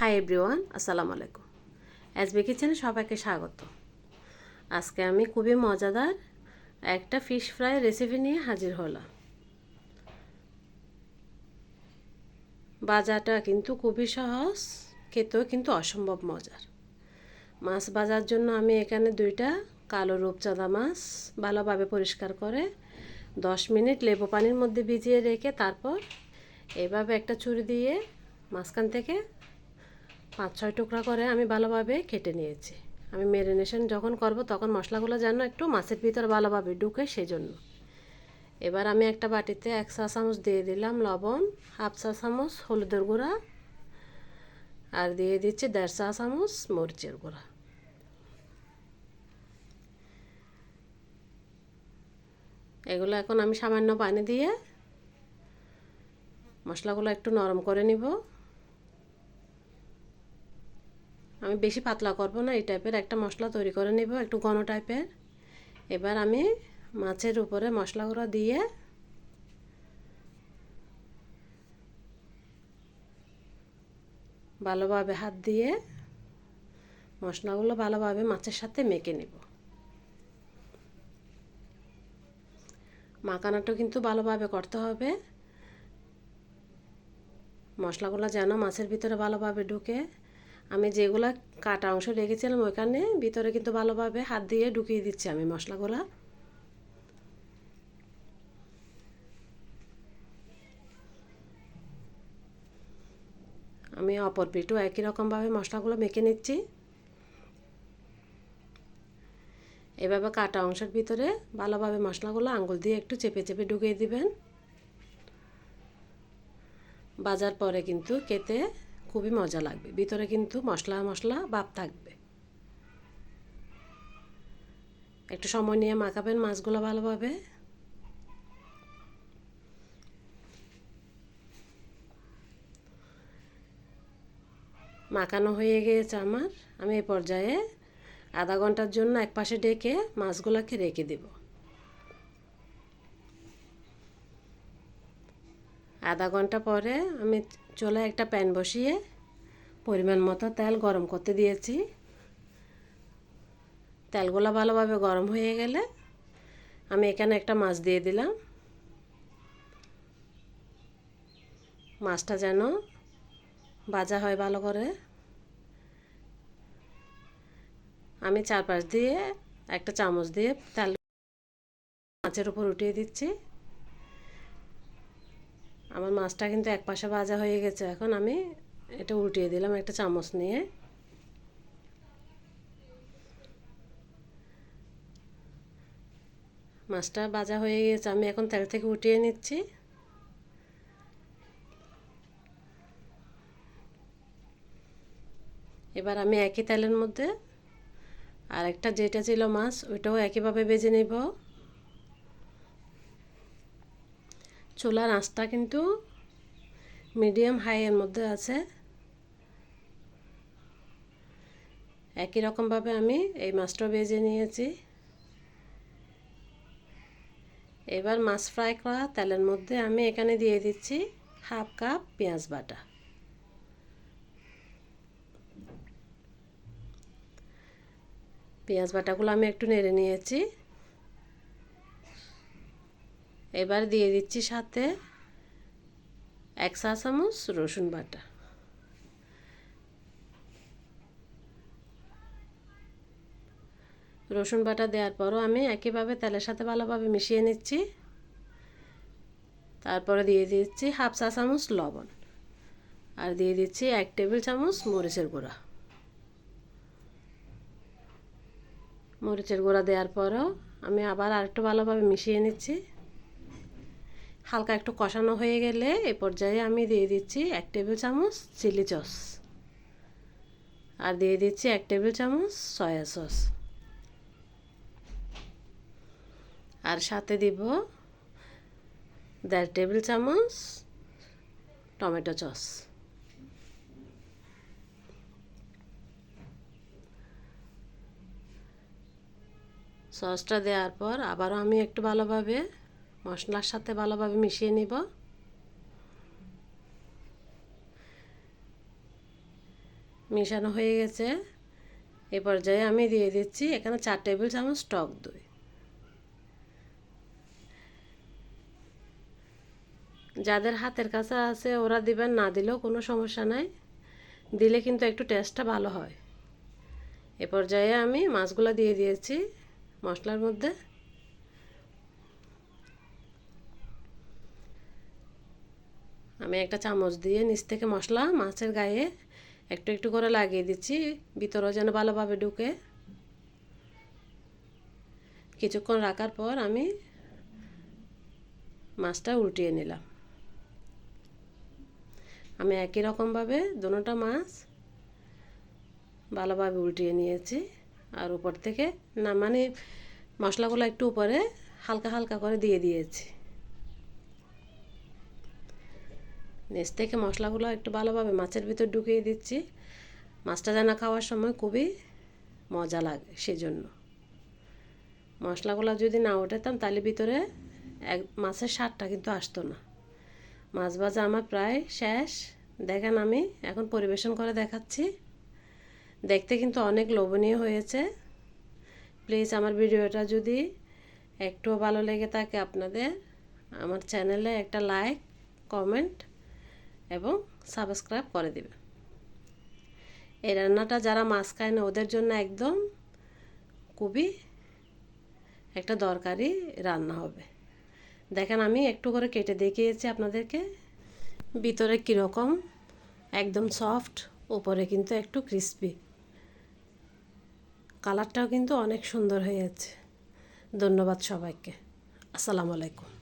Hi everyone, আসসালামু আলাইকুম। SB কিচেনে সবাইকে স্বাগত। আজকে আমি খুবই মজাদার একটা ফিশ ফ্রাই রেসিপি নিয়ে হাজির হলাম। ভাজাটা কিন্তু খুবই সহজ, খেতেও কিন্তু অসম্ভব মজার। মাছ ভাজার জন্য আমি এখানে দুইটা কালো রূপচাঁদা মাছ ভালোভাবে পরিষ্কার করে 10 মিনিট লেবু পানির মধ্যে ভিজিয়ে রেখে তারপর এভাবে একটা ছুরি দিয়ে মাঝখান থেকে 5-6 টুকরা করে আমি ভালোভাবে কেটে নিয়েছি। আমি ম্যারিনেশন যখন করব তখন মশলাগুলো যেন একটু মাছের ভিতর ভালোভাবে ঢুকে সেই জন্য। এবার আমি একটা বাটিতে 1 চা চামচ দিয়ে দিলাম লবণ, 1/2 চা চামচ হলুদের গুঁড়া, আর দিয়ে দিচ্ছি 1.5 চা চামচ মরিচের গুঁড়া। এগুলো এখন আমি সামান্য পানি দিয়ে মশলাগুলো একটু নরম করে নিব। আমি বেশি পাতলা করব না, এই টাইপের একটা মশলা তৈরি করে নিব, একটু ঘন টাইপের। এবার আমি মাছের উপরে মশলাগুলো দিয়ে ভালোভাবে হাত দিয়ে মশলাগুলো ভালোভাবে মাছের সাথে মেখে নেব। মাখানোটা কিন্তু ভালোভাবে করতে হবে, মশলাগুলো যেন মাছের ভিতরে ভালোভাবে ঢুকে। আমি যেগুলো কাটা অংশ রেখেছিলাম ওইখানে ভিতরে কিন্তু ভালোভাবে হাত দিয়ে ঢুকিয়ে দিচ্ছি আমি মশলাগুলো। আমি অপর পিঠও একই রকমভাবে মশলাগুলো মেখে নিচ্ছি। এভাবে কাটা অংশের ভিতরে ভালোভাবে মশলাগুলো আঙ্গুল দিয়ে একটু চেপে চেপে ঢুকিয়ে দিবেন। ভাজার পরে কিন্তু খেতে খুবই মজা লাগবে, ভিতরে কিন্তু মশলা মশলা ভাব থাকবে। একটু সময় নিয়ে মাখাবেন মাছগুলো ভালোভাবে। মাখানো হয়ে গিয়েছে আমার। আমি এই পর্যায়ে আধা ঘন্টার জন্য একপাশে ঢেকে মাছগুলোকে রেখে দেব। আধা ঘন্টা পরে আমি চুলায় একটা প্যান বসিয়ে পরিমাণ মতো তেল গরম করতে দিয়েছি। তেলগুলো ভালোভাবে গরম হয়ে গেলে আমি এখানে একটা মাছ দিয়ে দিলাম। মাছটা যেন ভাজা হয় ভালো করে। আমি চারপাশ দিয়ে একটা চামচ দিয়ে তেল মাছের উপর উঠিয়ে দিচ্ছি। আমার মাছটা কিন্তু এক পাশে ভাজা হয়ে গেছে, এখন আমি এটা উল্টিয়ে দিলাম একটা চামচ নিয়ে। মাছটা ভাজা হয়ে গেছে, আমি এখন তেল থেকে উঠিয়ে নিচ্ছি। এবার আমি একই তেলের মধ্যে আর একটা যেটা ছিল মাছ ওইটাও একইভাবে ভেজে নেব। চুলার আঁচটা কিন্তু মিডিয়াম হাইয়ের মধ্যে আছে। একই রকমভাবে আমি এই মাছটাও ভেজে নিয়েছি। এবার মাছ ফ্রাই করা তেলের মধ্যে আমি এখানে দিয়ে দিচ্ছি 1/2 কাপ পেঁয়াজ বাটা। পেঁয়াজ বাটাগুলো আমি একটু নেড়ে নিয়েছি। এবার দিয়ে দিচ্ছি সাথে 1 চা চামচ রসুন বাটা। রসুন বাটা দেওয়ার পরও আমি একইভাবে তেলের সাথে ভালোভাবে মিশিয়ে নিচ্ছি। তারপরে দিয়ে দিচ্ছি 1/2 চা চামচ লবণ, আর দিয়ে দিচ্ছি 1 টেবিল চামচ মরিচের গুঁড়া। মরিচের গুঁড়া দেওয়ার পরও আমি আবার আরেকটু ভালোভাবে মিশিয়ে নিচ্ছি। হালকা একটু কষানো হয়ে গেলে এই পর্যায়ে আমি দিয়ে দিচ্ছি 1 টেবিল চামচ চিলি সস, আর দিয়ে দিচ্ছি 1 টেবিল চামচ সয়া সস, আর সাথে দিব 1.5 টেবিল চামচ টমেটো সস। সসটা দেওয়ার পর আবারও আমি একটু ভালোভাবে মশলার সাথে ভালোভাবে মিশিয়ে নিব। মিশানো হয়ে গেছে। এ পর্যায়ে আমি দিয়ে দিচ্ছি এখানে 4 টেবিল চামচ টক দই। যাদের হাতের কাছে আছে ওরা দিবেন, না দিলেও কোনো সমস্যা নাই, দিলে কিন্তু একটু টেস্টটা ভালো হয়। এ পর্যায়ে আমি মাছগুলো দিয়ে দিয়েছি মশলার মধ্যে। আমি একটা চামচ দিয়ে নিচ থেকে মশলা মাছের গায়ে একটু একটু করে লাগিয়ে দিচ্ছি, ভিতরেও যেন ভালোভাবে ঢুকে। কিছুক্ষণ রাখার পর আমি মাছটা উল্টিয়ে নিলাম। আমি একই রকমভাবে দুটোটা মাছ ভালোভাবে উল্টিয়ে নিয়েছি। আর উপর থেকে না মানে মশলাগুলো একটু উপরে হালকা হালকা করে দিয়ে দিয়েছি। নিচ থেকে মশলাগুলো একটু ভালোভাবে মাছের ভিতর ঢুকিয়ে দিচ্ছি। মাছটা যেন খাওয়ার সময় খুবই মজা লাগে, সেজন্য মশলাগুলো যদি না উঠাতাম তাহলে ভিতরে মাছের স্বাদটা কিন্তু আসতো না। মাছ ভাজা আমার প্রায় শেষ। দেখেন আমি এখন পরিবেশন করে দেখাচ্ছি। দেখতে কিন্তু অনেক লোভনীয় হয়েছে। প্লিজ আমার ভিডিওটা যদি একটু ভালো লেগে থাকে আপনাদের, আমার চ্যানেলে একটা লাইক, কমেন্ট এবং সাবস্ক্রাইব করে দেবেন। এই রান্নাটা যারা মাছ খায় না ওদের জন্য একদম খুবই একটা দরকারি রান্না হবে। দেখেন আমি একটু করে কেটে দেখিয়েছি আপনাদেরকে, ভিতরে কীরকম একদম সফট, উপরে কিন্তু একটু ক্রিস্পি। কালারটাও কিন্তু অনেক সুন্দর হয়েছে। ধন্যবাদ সবাইকে। আসসালামু আলাইকুম।